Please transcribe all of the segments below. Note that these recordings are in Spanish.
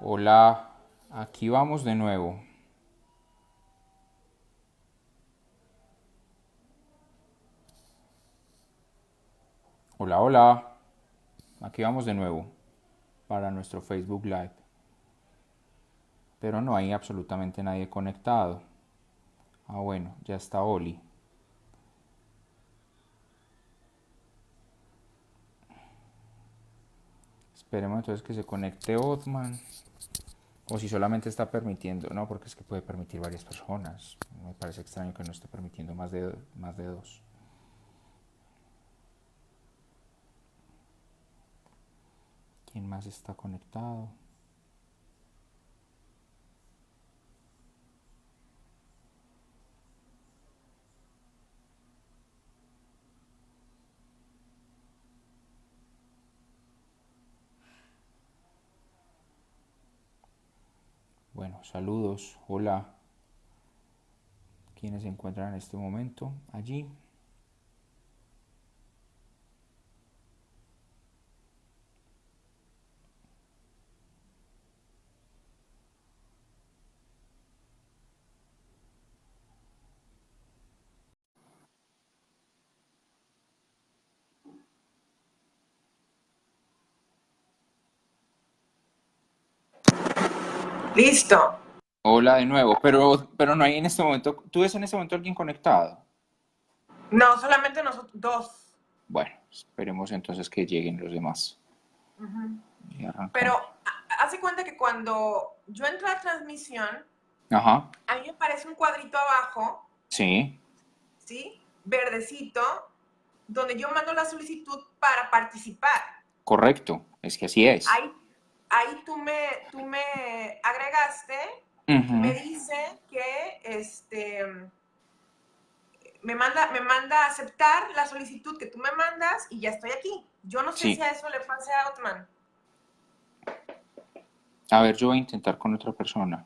Hola, aquí vamos de nuevo. Hola, hola, aquí vamos de nuevo para nuestro Facebook Live. Pero no hay absolutamente nadie conectado. Ah, bueno, ya está Oli. Esperemos entonces que se conecte Otman. O si solamente está permitiendo. No, porque es que puede permitir varias personas. Me parece extraño que no esté permitiendo más de dos. ¿Quién más está conectado? Bueno, saludos. Hola. ¿Quiénes se encuentran en este momento allí? Listo. Hola de nuevo, pero no hay en este momento. ¿Tú ves en este momento alguien conectado? No, solamente nosotros dos. Bueno, esperemos entonces que lleguen los demás. Y Pero arrancamos. hace cuenta que cuando yo entro a la transmisión, Ajá, a mí me aparece un cuadrito abajo, sí, ¿sí? Verdecito, donde yo mando la solicitud para participar. correcto. Es que así es. Ahí, ahí tú me agregaste y Ujú, me dice que me manda a aceptar la solicitud que tú me mandas y ya estoy aquí. Yo no sé si sí. a eso le pase a Otman. A ver, yo voy a intentar con otra persona.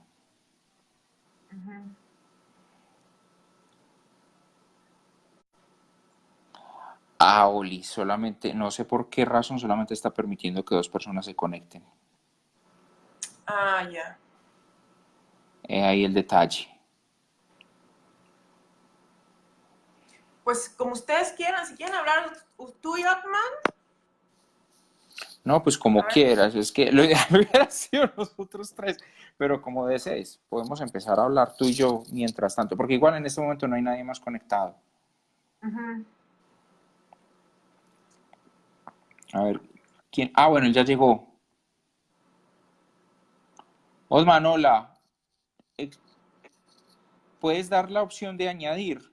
Ah, Oli, solamente, no sé por qué razón, solamente está permitiendo que dos personas se conecten. Ah, ya. Ahí el detalle. Pues como ustedes quieran, si quieren hablar tú y Otman, No, pues como a ver. quieras, es que lo ideal hubiera sido nosotros tres, pero como desees, podemos empezar a hablar tú y yo mientras tanto, porque igual en este momento no hay nadie más conectado. Ujú. A ver, ¿quién? Ah, bueno, él ya llegó. Osman, hola. Ex- ¿Puedes dar la opción de añadir?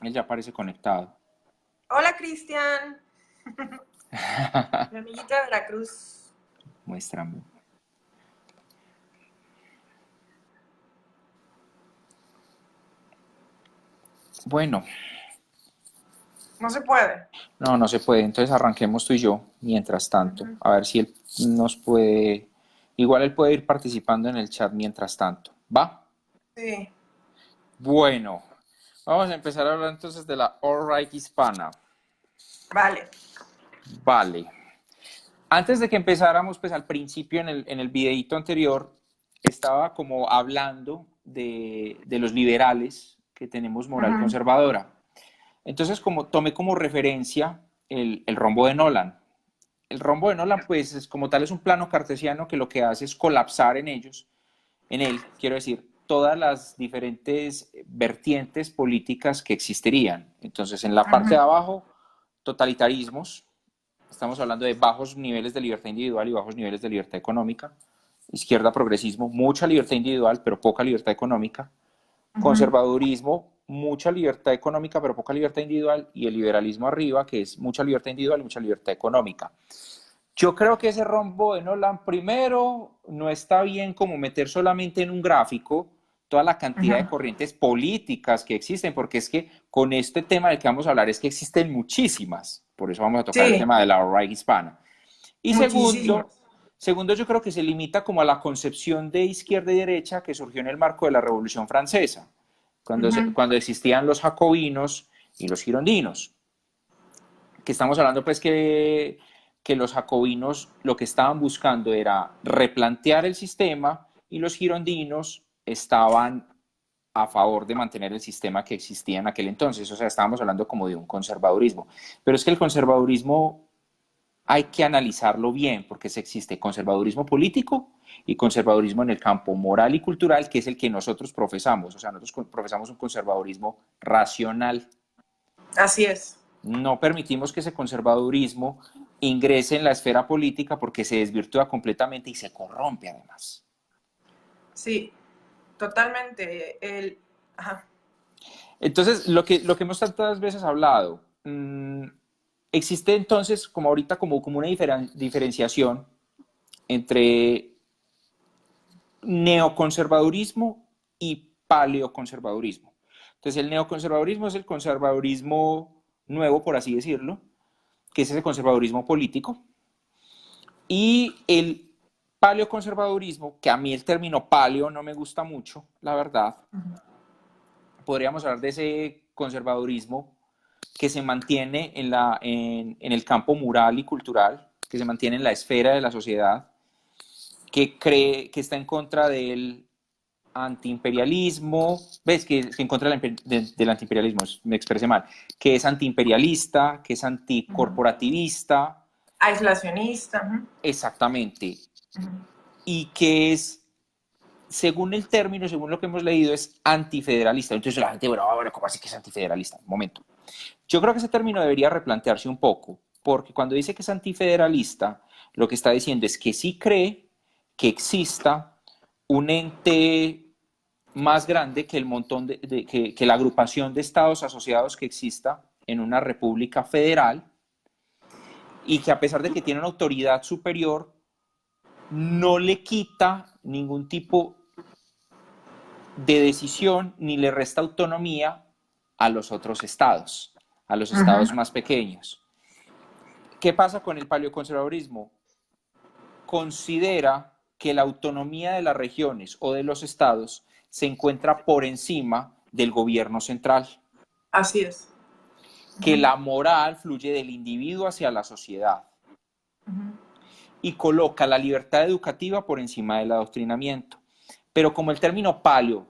Él ya aparece conectado. Hola, Cristian, mi amiguita de Veracruz. Muéstrame. Bueno, No se puede. no, no se puede. Entonces arranquemos tú y yo mientras tanto. Ujú. A ver si él nos puede... Igual él puede ir participando en el chat mientras tanto. ¿Va? Sí, Bueno, vamos a empezar a hablar entonces de la All-Right hispana. vale. Vale. Antes de que empezáramos, pues al principio en el videíto anterior, estaba como hablando de los liberales que tenemos moral Ujú. conservadora. Entonces, como tomé como referencia el rombo de Nolan. El rombo de Nolan, pues, es, como tal, es un plano cartesiano que lo que hace es colapsar en él, quiero decir, todas las diferentes vertientes políticas que existirían. Entonces, en la parte de Ujú. abajo, totalitarismos, estamos hablando de bajos niveles de libertad individual y bajos niveles de libertad económica. Izquierda, progresismo, mucha libertad individual, pero poca libertad económica. Ujú. Conservadurismo, mucha libertad económica, pero poca libertad individual. Y el liberalismo arriba, que es mucha libertad individual y mucha libertad económica. Yo creo que ese rombo de Nolan, primero, no está bien como meter solamente en un gráfico toda la cantidad de Ujú. corrientes políticas que existen, porque es que con este tema del que vamos a hablar es que existen muchísimas. Por eso vamos a tocar el Sí, tema de la right hispana. Y muchísimos. segundo, yo creo que se limita como a la concepción de izquierda y derecha que surgió en el marco de la Revolución Francesa, Ujú. cuando existían los jacobinos y los girondinos, que estamos hablando pues que los jacobinos lo que estaban buscando era replantear el sistema y los girondinos estaban a favor de mantener el sistema que existía en aquel entonces. O sea, estábamos hablando como de un conservadurismo. Pero es que el conservadurismo hay que analizarlo bien, porque se existe conservadurismo político y conservadurismo en el campo moral y cultural, que es el que nosotros profesamos. O sea, nosotros profesamos un conservadurismo racional. Así es. No permitimos que ese conservadurismo ingrese en la esfera política porque se desvirtúa completamente y se corrompe además. Sí, totalmente. Ajá. Entonces, lo que hemos tantas veces hablado, existe entonces como ahorita como una diferenciación entre neoconservadurismo y paleoconservadurismo. Entonces, el neoconservadurismo es el conservadurismo nuevo, por así decirlo, que es ese conservadurismo político, y el paleoconservadurismo, que a mí el término paleo no me gusta mucho, la verdad, podríamos hablar de ese conservadurismo que se mantiene en el campo moral y cultural, que se mantiene en la esfera de la sociedad, que cree que está en contra del antiimperialismo, ves que en contra del antiimperialismo, me expresé mal, que es antiimperialista, que es anticorporativista, Aislacionista. exactamente, y que es, según el término, según lo que hemos leído, es antifederalista. Entonces la gente, bueno, ¿cómo así que es antifederalista? Un momento. Yo creo que ese término debería replantearse un poco, porque cuando dice que es antifederalista, lo que está diciendo es que sí cree que exista un ente más grande que el montón que la agrupación de estados asociados que exista en una república federal, y que a pesar de que tiene una autoridad superior, no le quita ningún tipo de decisión ni le resta autonomía a los otros estados, a los estados más pequeños. ¿Qué pasa con el paleoconservadurismo? Considera que la autonomía de las regiones o de los estados se encuentra por encima del gobierno central, Así es. que la moral fluye del individuo hacia la sociedad y coloca la libertad educativa por encima del adoctrinamiento. Pero como el término paleo,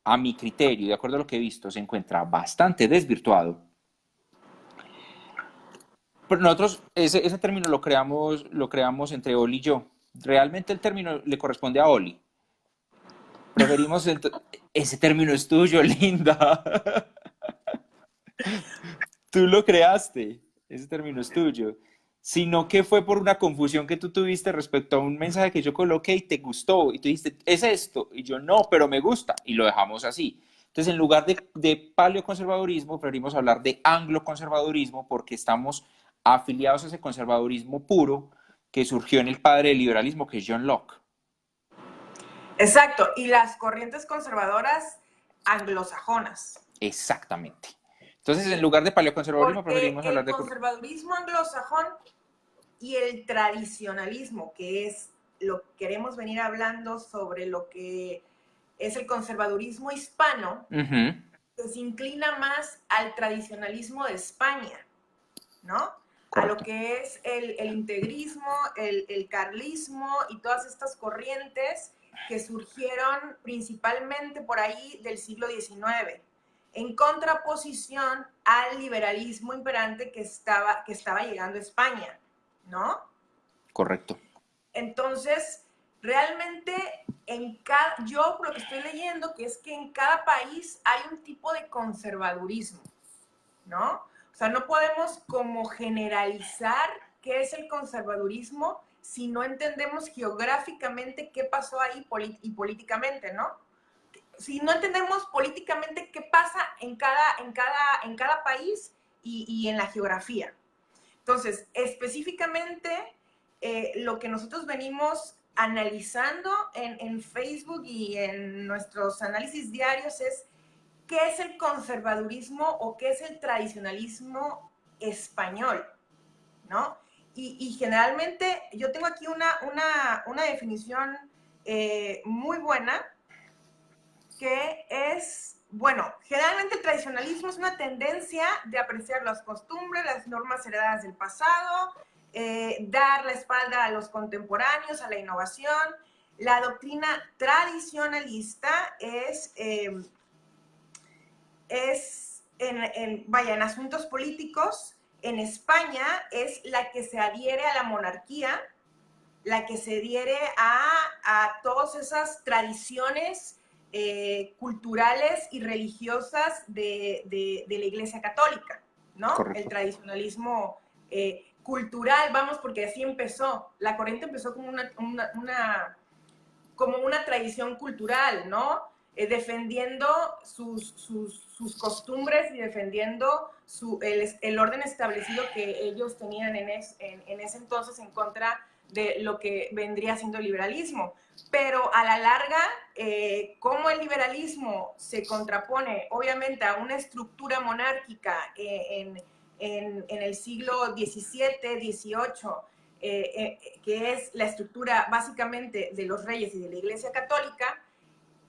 a mi criterio, de acuerdo a lo que he visto, se encuentra bastante desvirtuado, pero nosotros ese término lo creamos entre Oli y yo. Realmente el término le corresponde a Oli. Preferimos ese término es tuyo, linda. Tú lo creaste. Ese término es tuyo. Sino que fue por una confusión que tú tuviste respecto a un mensaje que yo coloqué y te gustó. Y tú dijiste, es esto. Y yo, no, pero me gusta. Y lo dejamos así. Entonces, en lugar de paleoconservadurismo, preferimos hablar de angloconservadurismo porque estamos afiliados a ese conservadurismo puro que surgió en el padre del liberalismo, que es John Locke. Exacto. Y las corrientes conservadoras anglosajonas. Exactamente. Entonces, en lugar de paleoconservadurismo, Porque preferimos hablar el de... conservadurismo anglosajón y el tradicionalismo, que es lo que queremos venir hablando sobre lo que es el conservadurismo hispano, que se inclina más al tradicionalismo de España, ¿no? A lo Correcto. que es el integrismo, el carlismo y todas estas corrientes que surgieron principalmente por ahí del siglo XIX, en contraposición al liberalismo imperante que estaba llegando a España, ¿no? Correcto. Entonces, realmente yo lo que estoy leyendo que es que en cada país hay un tipo de conservadurismo, ¿no? O sea, no podemos como generalizar qué es el conservadurismo si no entendemos geográficamente qué pasó ahí y políticamente, ¿no? Si no entendemos políticamente qué pasa en cada país y en la geografía. Entonces, específicamente, lo que nosotros venimos analizando en Facebook y en nuestros análisis diarios es qué es el conservadurismo o qué es el tradicionalismo español, ¿no? Y generalmente yo tengo aquí una definición muy buena que es, bueno, generalmente el tradicionalismo es una tendencia de apreciar las costumbres, las normas heredadas del pasado, dar la espalda a los contemporáneos, a la innovación. La doctrina tradicionalista vaya, en asuntos políticos, en España es la que se adhiere a la monarquía, la que se adhiere a todas esas tradiciones culturales y religiosas de la Iglesia Católica, ¿no? El Correcto. tradicionalismo cultural, vamos, porque así empezó. La corriente empezó como como una tradición cultural, ¿no? Defendiendo sus costumbres y defendiendo el orden establecido que ellos tenían en ese entonces en contra de lo que vendría siendo el liberalismo. Pero a la larga, cómo el liberalismo se contrapone, obviamente, a una estructura monárquica en el siglo XVII, XVIII, que es la estructura básicamente de los reyes y de la Iglesia Católica,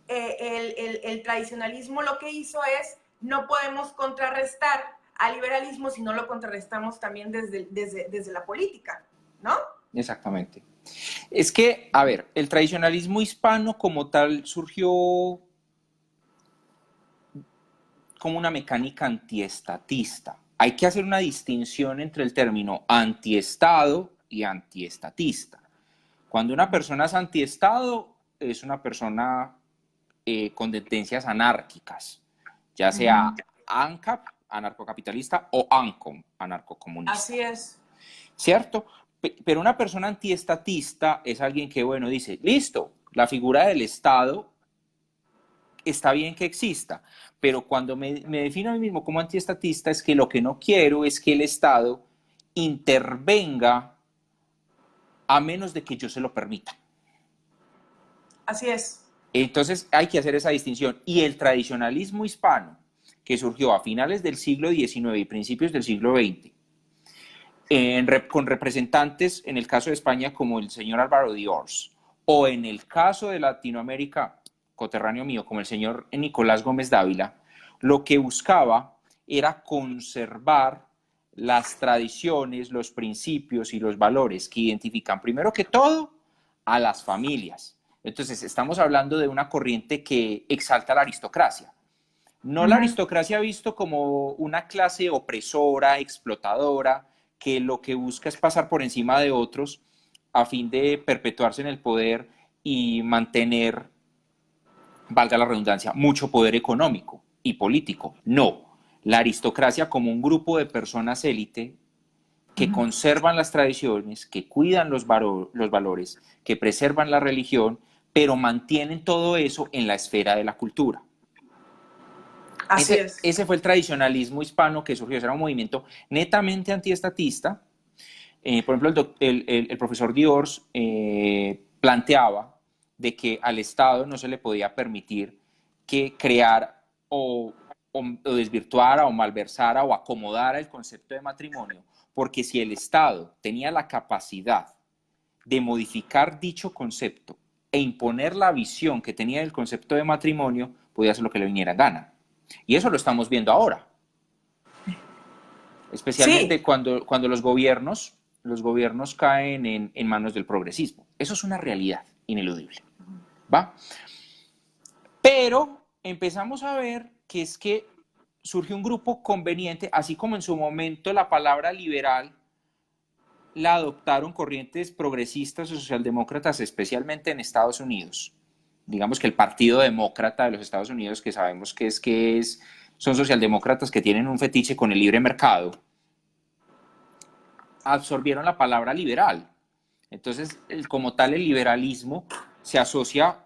el tradicionalismo lo que hizo es, no podemos contrarrestar al liberalismo si no lo contrarrestamos también desde la política, ¿no? Exactamente. Es que, a ver, el tradicionalismo hispano como tal surgió como una mecánica antiestatista. Hay que hacer una distinción entre el término antiestado y antiestatista. Cuando una persona es antiestado, es una persona con tendencias anárquicas, ya sea ANCAP, anarcocapitalista, o ANCOM, anarcocomunista. Así es. ¿Cierto? Pero una persona antiestatista es alguien que, bueno, dice, listo, la figura del Estado está bien que exista, pero cuando me defino a mí mismo como antiestatista es que lo que no quiero es que el Estado intervenga a menos de que yo se lo permita. Así es. Entonces hay que hacer esa distinción. Y el tradicionalismo hispano, que surgió a finales del siglo XIX y principios del siglo XX, con representantes, en el caso de España, como el señor Álvaro de Ors, o en el caso de Latinoamérica, coterráneo mío, como el señor Nicolás Gómez Dávila, lo que buscaba era conservar las tradiciones, los principios y los valores que identifican, primero que todo, a las familias. Entonces, estamos hablando de una corriente que exalta la aristocracia. No la aristocracia visto como una clase opresora, explotadora, que lo que busca es pasar por encima de otros a fin de perpetuarse en el poder y mantener, valga la redundancia, mucho poder económico y político. No, la aristocracia como un grupo de personas élite que conservan las tradiciones, que cuidan los valores, que preservan la religión, pero mantienen todo eso en la esfera de la cultura. Así es. Ese fue el tradicionalismo hispano que surgió, era un movimiento netamente antiestatista. Por ejemplo, el profesor Diors planteaba de que al Estado no se le podía permitir que creara o desvirtuara o malversara o acomodara el concepto de matrimonio, porque si el Estado tenía la capacidad de modificar dicho concepto e imponer la visión que tenía del concepto de matrimonio, podía hacer lo que le viniera en gana. Y eso lo estamos viendo ahora, especialmente Sí. cuando los gobiernos caen en manos del progresismo. Eso es una realidad ineludible, ¿va? Pero empezamos a ver que es que surge un grupo conveniente, así como en su momento la palabra liberal la adoptaron corrientes progresistas o socialdemócratas, especialmente en Estados Unidos. Digamos que el Partido Demócrata de los Estados Unidos, que sabemos son socialdemócratas que tienen un fetiche con el libre mercado, absorbieron la palabra liberal. Entonces, como tal, el liberalismo se asocia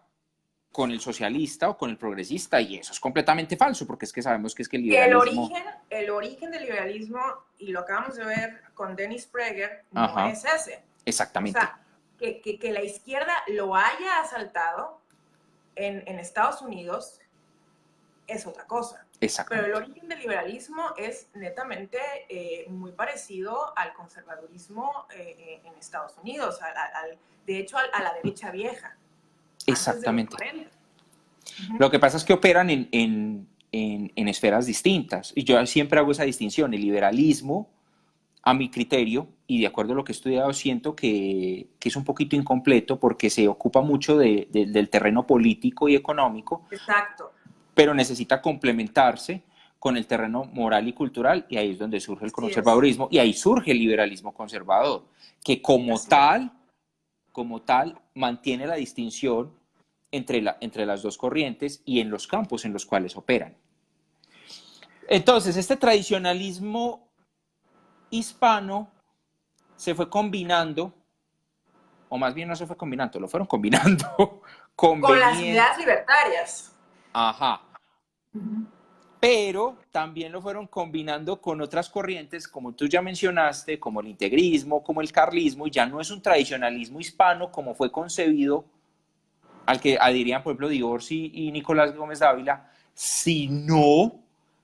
con el socialista o con el progresista, y eso es completamente falso, porque es que sabemos que es que el liberalismo... El origen del liberalismo, y lo acabamos de ver con Dennis Prager, no Ajá, es ese. exactamente. O sea, que la izquierda lo haya asaltado en Estados Unidos es otra cosa. Pero el origen del liberalismo es netamente muy parecido al conservadurismo en Estados Unidos, de hecho a la derecha vieja. Exactamente. Antes de los 40. Lo que pasa es que operan en esferas distintas. Y yo siempre hago esa distinción. El liberalismo, a mi criterio, y de acuerdo a lo que he estudiado, siento que es un poquito incompleto porque se ocupa mucho del terreno político y económico, Exacto. pero necesita complementarse con el terreno moral y cultural, y ahí es donde surge el Así es. conservadurismo, y ahí surge el liberalismo conservador, que Así es. como tal, mantiene la distinción entre las dos corrientes y en los campos en los cuales operan. Entonces, este tradicionalismo hispano se fue combinando, o más bien no se fue combinando, lo fueron combinando Con las conveniente, ideas libertarias. ajá, Ujú. pero también lo fueron combinando con otras corrientes, como tú ya mencionaste, como el integrismo, como el carlismo, y ya no es un tradicionalismo hispano como fue concebido, al que adherían, por ejemplo, Diorsi y Nicolás Gómez Dávila, sino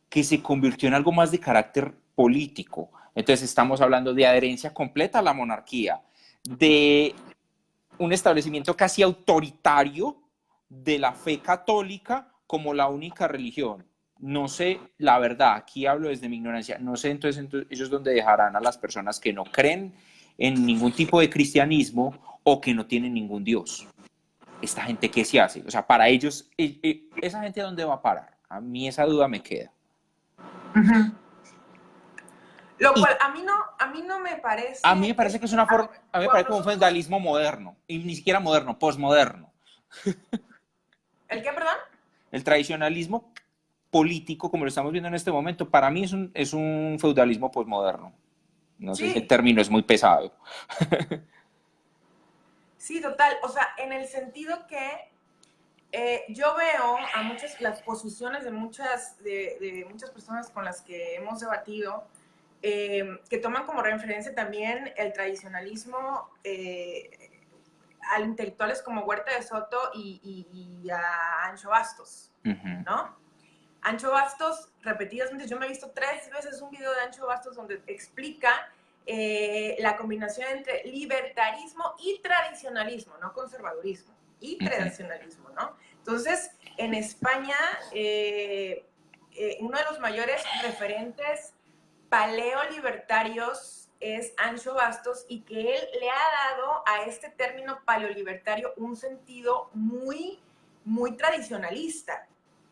que se convirtió en algo más de carácter político. Entonces estamos hablando de adherencia completa a la monarquía, de un establecimiento casi autoritario de la fe católica como la única religión. No sé, la verdad, aquí hablo desde mi ignorancia, no sé entonces ellos dónde dejarán a las personas que no creen en ningún tipo de cristianismo o que no tienen ningún Dios. Esta gente, ¿qué se hace? O sea, para ellos, ¿esa gente dónde va a parar? A mí esa duda me queda. Ujú. Lo Y cual a mí no me a mí me parece, parece que es una a forma, ver, a mí me cuando parece como un nosotros, feudalismo moderno, y ni siquiera moderno, posmoderno. ¿el qué, perdón? El tradicionalismo político, como lo estamos viendo en este momento, para mí es un feudalismo posmoderno. No sé si el Sí, término es muy pesado. sí, total. O sea, en el sentido que yo veo a muchas, las posiciones de muchas personas con las que hemos debatido, que toman como referencia también el tradicionalismo a intelectuales como Huerta de Soto y a Ancho Bastos, Uh -huh. ¿no? Ancho Bastos, repetidas veces, yo me he visto 3 veces un video de Ancho Bastos donde explica la combinación entre libertarismo y tradicionalismo, no conservadurismo, y Uh -huh. tradicionalismo, ¿no? Entonces, en España, uno de los mayores referentes paleolibertarios es Ancho Bastos y que él le ha dado a este término paleolibertario un sentido muy, muy tradicionalista,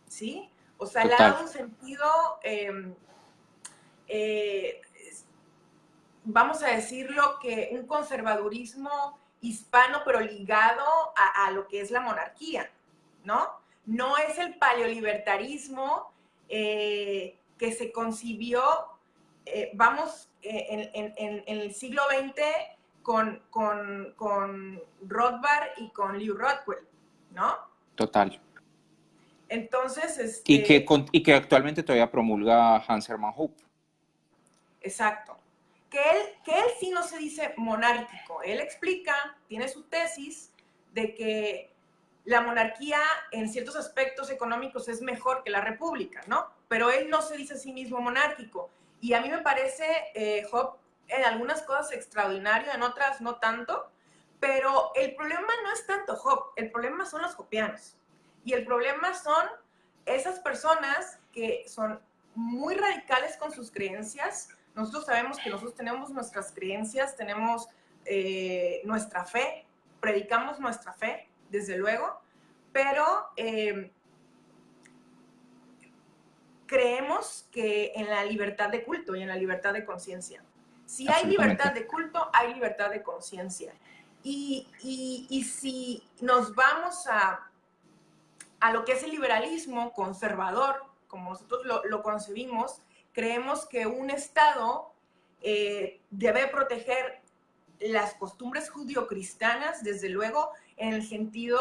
¿sí? O sea, le ha Total, dado un sentido, eh, vamos a decirlo, que un conservadurismo hispano, pero ligado a lo que es la monarquía, ¿no? No es el paleolibertarismo que se concibió, vamos, en el siglo XX con Rothbard y con Lew Rodwell, ¿no? total. Entonces, Y que actualmente todavía promulga Hans Hermann Hoppe. exacto. Que él sí no se dice monárquico. Él explica, tiene su tesis de que la monarquía en ciertos aspectos económicos es mejor que la república, ¿no? Pero él no se dice a sí mismo monárquico. Y a mí me parece, Hobbes, en algunas cosas extraordinario, en otras no tanto, pero el problema no es tanto Hobbes, el problema son los hoppianos. Y el problema son esas personas que son muy radicales con sus creencias. Nosotros sabemos que nosotros tenemos nuestras creencias, tenemos nuestra fe, predicamos nuestra fe, desde luego, pero creemos que en la libertad de culto y en la libertad de conciencia. Si hay libertad Absolutamente. de culto, hay libertad de conciencia. Y si nos vamos a lo que es el liberalismo conservador, como nosotros lo concebimos, creemos que un Estado debe proteger las costumbres judio-cristianas, desde luego, en el sentido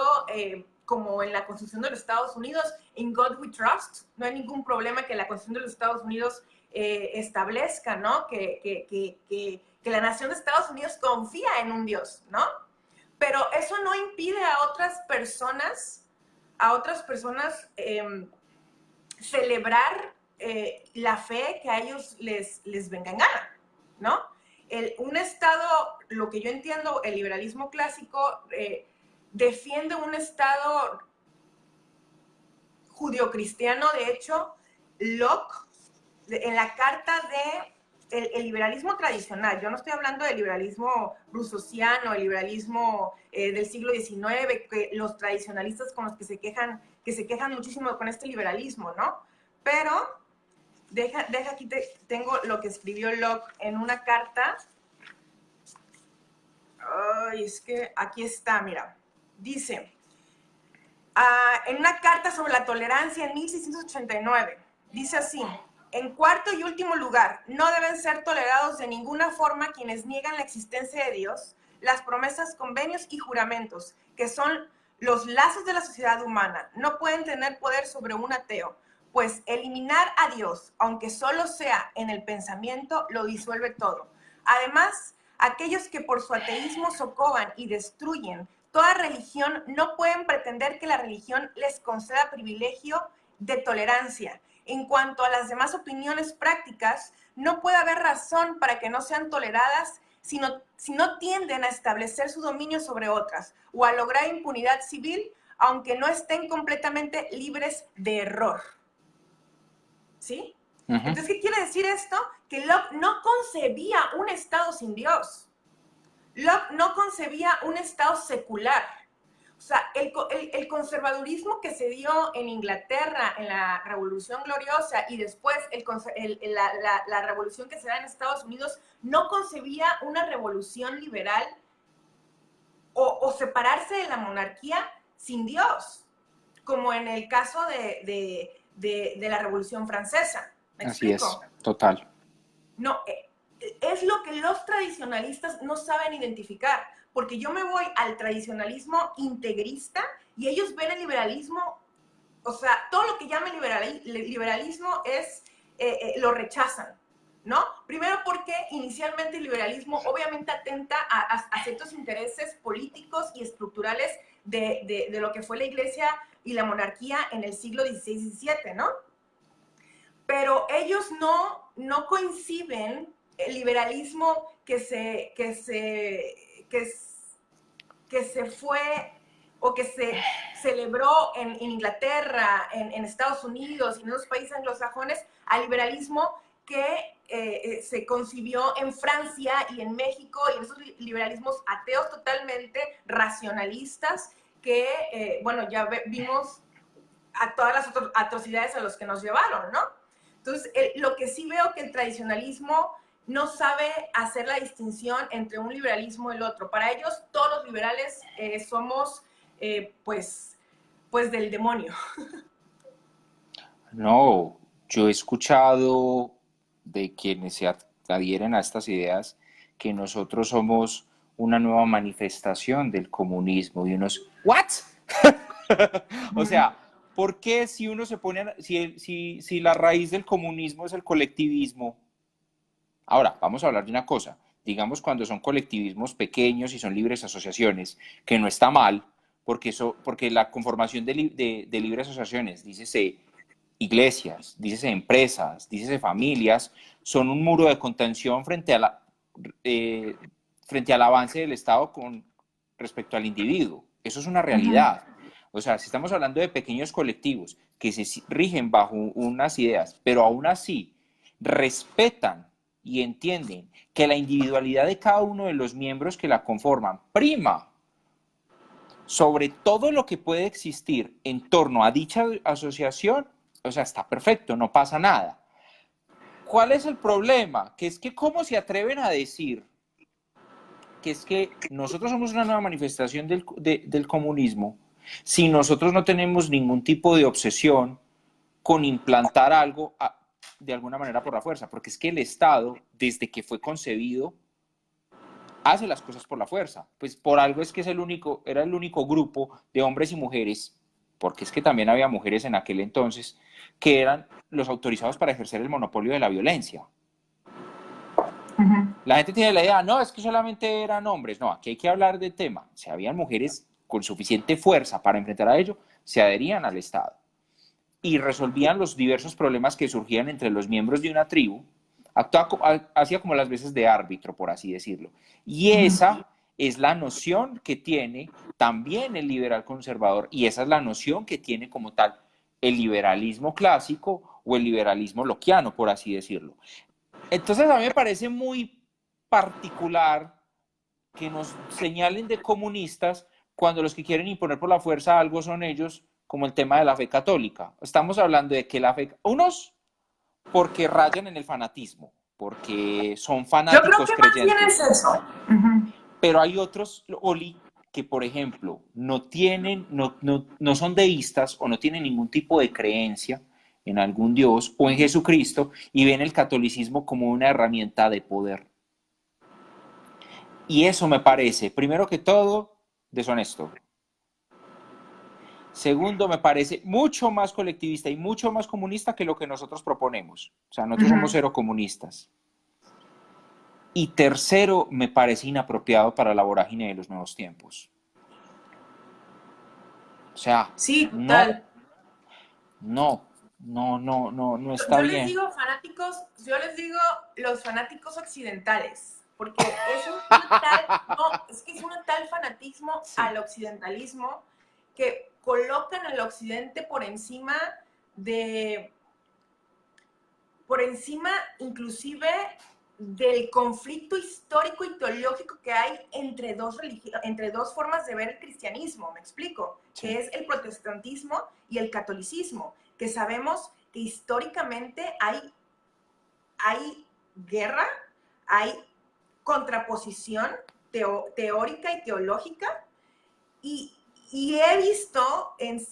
como en la Constitución de los Estados Unidos, in God we trust, no hay ningún problema que la Constitución de los Estados Unidos establezca, ¿no? Que la nación de Estados Unidos confía en un Dios, ¿no? Pero eso no impide a otras personas celebrar la fe que a ellos les venga en gana, ¿no? Un Estado, lo que yo entiendo, el liberalismo clásico defiende un Estado judio-cristiano, de hecho, Locke, en la carta de el liberalismo tradicional. Yo no estoy hablando del liberalismo rusosiano, el liberalismo del siglo XIX, que los tradicionalistas con los que se quejan muchísimo con este liberalismo, ¿no? Pero deja aquí, tengo lo que escribió Locke en una carta. Ay, es que aquí está, mira. Dice, en una carta sobre la tolerancia en 1689, dice así: en cuarto y último lugar, no deben ser tolerados de ninguna forma quienes niegan la existencia de Dios, las promesas, convenios y juramentos, que son los lazos de la sociedad humana. No pueden tener poder sobre un ateo, pues eliminar a Dios, aunque solo sea en el pensamiento, lo disuelve todo. Además, aquellos que por su ateísmo socovan y destruyen toda religión no pueden pretender que la religión les conceda privilegio de tolerancia. En cuanto a las demás opiniones prácticas, no puede haber razón para que no sean toleradas si no tienden a establecer su dominio sobre otras o a lograr impunidad civil, aunque no estén completamente libres de error. ¿Sí? Entonces, ¿qué quiere decir esto? Que Locke no concebía un Estado sin Dios. Locke no concebía un Estado secular. O sea, el conservadurismo que se dio en Inglaterra en la Revolución Gloriosa y después la revolución que se da en Estados Unidos no concebía una revolución liberal o separarse de la monarquía sin Dios, como en el caso de la Revolución Francesa. ¿Me explico? Así es, total. No, es lo que los tradicionalistas no saben identificar, porque yo me voy al tradicionalismo integrista y ellos ven el liberalismo, o sea, todo lo que llaman liberalismo es, lo rechazan, ¿no? Primero porque inicialmente el liberalismo obviamente atenta a ciertos intereses políticos y estructurales de lo que fue la Iglesia y la monarquía en el siglo XVI y XVII, ¿no? Pero ellos no coinciden el liberalismo que se fue o que se celebró en Inglaterra, en Estados Unidos y en los países anglosajones, al liberalismo que se concibió en Francia y en México, y en esos liberalismos ateos totalmente racionalistas que, bueno, ya vimos a todas las atrocidades a los que nos llevaron, ¿no? Entonces, lo que sí veo que el tradicionalismo no sabe hacer la distinción entre un liberalismo y el otro. Para ellos, todos los liberales somos, pues del demonio. No, yo he escuchado de quienes se adhieren a estas ideas que nosotros somos una nueva manifestación del comunismo y unos, ¿what? O sea, ¿por qué si uno se pone, si la raíz del comunismo es el colectivismo? Ahora, vamos a hablar de una cosa. Digamos cuando son colectivismos pequeños y son libres asociaciones, que no está mal, porque la conformación de libres asociaciones, dícese iglesias, dícese empresas, dícese familias, son un muro de contención frente al avance del Estado con respecto al individuo. Eso es una realidad. O sea, si estamos hablando de pequeños colectivos que se rigen bajo unas ideas, pero aún así respetan y entienden que la individualidad de cada uno de los miembros que la conforman prima sobre todo lo que puede existir en torno a dicha asociación, o sea, está perfecto, no pasa nada. ¿Cuál es el problema? Que es que cómo se atreven a decir que es que nosotros somos una nueva manifestación del comunismo si nosotros no tenemos ningún tipo de obsesión con implantar algo de alguna manera por la fuerza, porque es que el Estado, desde que fue concebido, hace las cosas por la fuerza. Pues por algo es que era el único grupo de hombres y mujeres, porque es que también había mujeres en aquel entonces, que eran los autorizados para ejercer el monopolio de la violencia. La gente tiene la idea, no, es que solamente eran hombres. No, aquí hay que hablar del tema. Si habían mujeres con suficiente fuerza para enfrentar a ello, se adherían al Estado y resolvían los diversos problemas que surgían entre los miembros de una tribu, hacía como las veces de árbitro, por así decirlo. Y esa es la noción que tiene también el liberal conservador, y esa es la noción que tiene como tal el liberalismo clásico o el liberalismo lockeano, por así decirlo. Entonces a mí me parece muy particular que nos señalen de comunistas cuando los que quieren imponer por la fuerza algo son ellos, como el tema de la fe católica. Estamos hablando de que la fe, unos porque rayan en el fanatismo, porque son Yo creo fanáticos que más bien es creyentes, eso. Ujú. pero hay otros, Oli, que por ejemplo no son deístas o no tienen ningún tipo de creencia en algún Dios o en Jesucristo y ven el catolicismo como una herramienta de poder. Y eso me parece, primero que todo, deshonesto. Segundo, me parece mucho más colectivista y mucho más comunista que lo que nosotros proponemos. O sea, nosotros somos Ujú. cero comunistas. Y tercero, me parece inapropiado para la vorágine de los nuevos tiempos. O sea, Sí, no, total. no está Yo les bien. digo fanáticos, yo les digo los fanáticos occidentales, porque es una tal, no, es que es un tal fanatismo Sí, al occidentalismo que colocan al occidente de, por encima inclusive del conflicto histórico y teológico que hay entre dos formas de ver el cristianismo, me explico, sí, que es el protestantismo y el catolicismo, que sabemos que históricamente hay guerra, hay contraposición teórica y teológica, y, y he visto en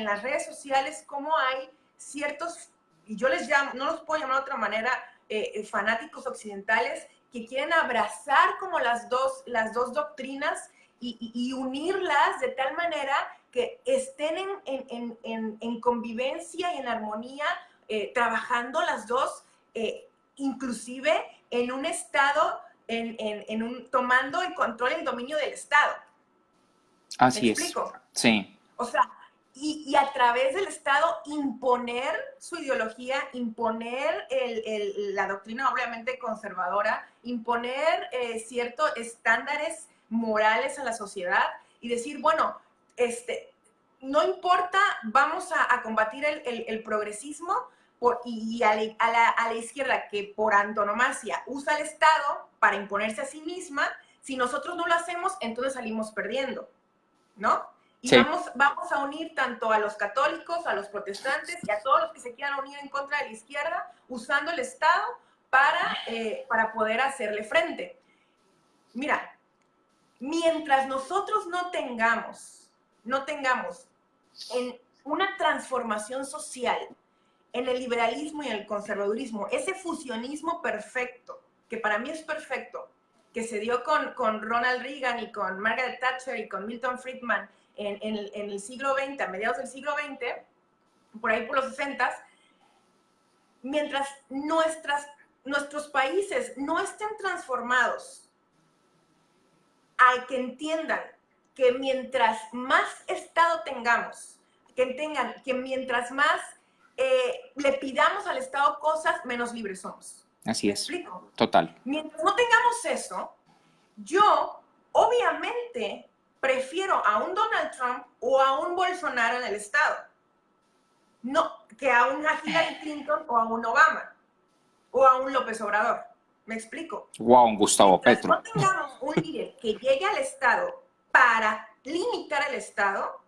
las redes sociales cómo hay ciertos, y yo les llamo, no los puedo llamar de otra manera, fanáticos occidentales que quieren abrazar como las dos doctrinas y unirlas de tal manera que estén en convivencia y en armonía, trabajando las dos, inclusive en un estado, tomando el control y el dominio del Estado. ¿Me así es. explico? Sí, O sea, y a través del Estado imponer su ideología, imponer la doctrina obviamente conservadora, imponer ciertos estándares morales a la sociedad y decir, bueno, no importa, vamos a combatir el progresismo y a la izquierda que por antonomasia usa el Estado para imponerse a sí misma, si nosotros no lo hacemos, entonces salimos perdiendo, ¿no? Y sí, vamos a unir tanto a los católicos, a los protestantes y a todos los que se quieran unir en contra de la izquierda, usando el Estado para poder hacerle frente. Mira, mientras nosotros no tengamos en una transformación social, en el liberalismo y en el conservadurismo, ese fusionismo perfecto, que para mí es perfecto, que se dio con Ronald Reagan y con Margaret Thatcher y con Milton Friedman en el siglo XX, a mediados del siglo XX, por ahí por los 60, mientras nuestros países no estén transformados, hay que entiendan que mientras más Estado tengamos, que mientras más le pidamos al Estado cosas, menos libres somos. así ¿Me es. explico? Total. Mientras no tengamos eso, yo obviamente prefiero a un Donald Trump o a un Bolsonaro en el Estado, no que a una Hillary Clinton o a un Obama o a un López Obrador. ¿Me explico? Wow, un Gustavo Mientras Petro. no tengamos un líder que llegue al Estado para limitar el Estado,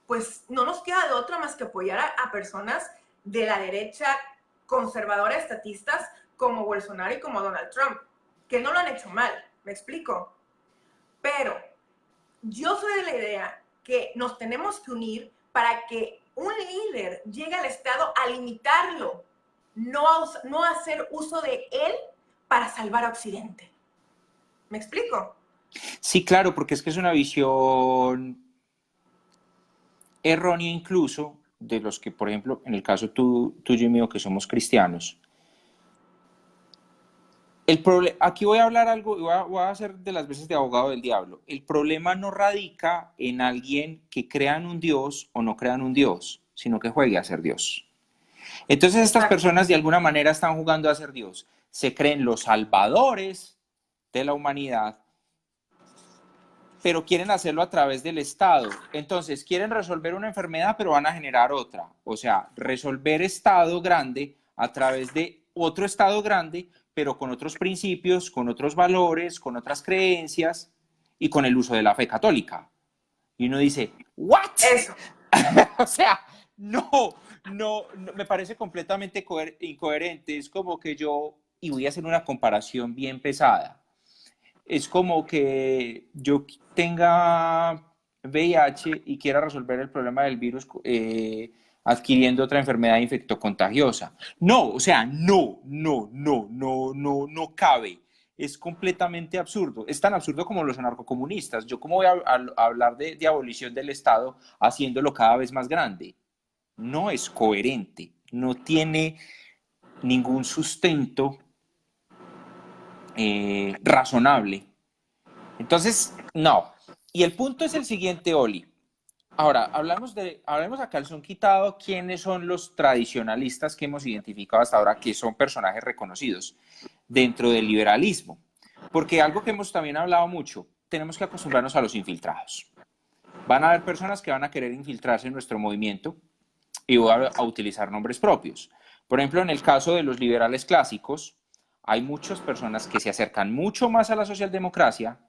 pues no nos queda de otra más que apoyar a personas de la derecha conservadora, estatistas, como Bolsonaro y como Donald Trump, que no lo han hecho mal, ¿me explico? Pero yo soy de la idea que nos tenemos que unir para que un líder llegue al Estado a limitarlo, no a hacer uso de él para salvar a Occidente. ¿Me explico? Sí, claro, porque es que es una visión errónea incluso de los que, por ejemplo, en el caso tuyo y mío, que somos cristianos. Aquí voy a hablar algo y voy a hacer de las veces de abogado del diablo. El problema no radica en alguien que crea en un Dios o no crea en un Dios, sino que juegue a ser Dios. Entonces estas Exacto. personas de alguna manera están jugando a ser Dios. Se creen los salvadores de la humanidad, pero quieren hacerlo a través del Estado. Entonces, quieren resolver una enfermedad, pero van a generar otra. O sea, resolver Estado grande a través de otro Estado grande, pero con otros principios, con otros valores, con otras creencias y con el uso de la fe católica. Y uno dice, ¿what? Eso. O sea, no, no, me parece completamente incoherente. Es como que y voy a hacer una comparación bien pesada. Es como que yo tenga VIH y quiera resolver el problema del virus adquiriendo otra enfermedad infectocontagiosa. No, o sea, no cabe. Es completamente absurdo. Es tan absurdo como los anarcocomunistas. Yo cómo voy a hablar de abolición del Estado haciéndolo cada vez más grande. No es coherente, no tiene ningún sustento razonable. Entonces, no. Y el punto es el siguiente, Oli. Ahora, hablemos a calzón quitado quiénes son los tradicionalistas que hemos identificado hasta ahora, que son personajes reconocidos dentro del liberalismo. Porque algo que hemos también hablado mucho, tenemos que acostumbrarnos a los infiltrados. Van a haber personas que van a querer infiltrarse en nuestro movimiento y voy a utilizar nombres propios. Por ejemplo, en el caso de los liberales clásicos, hay muchas personas que se acercan mucho más a la socialdemocracia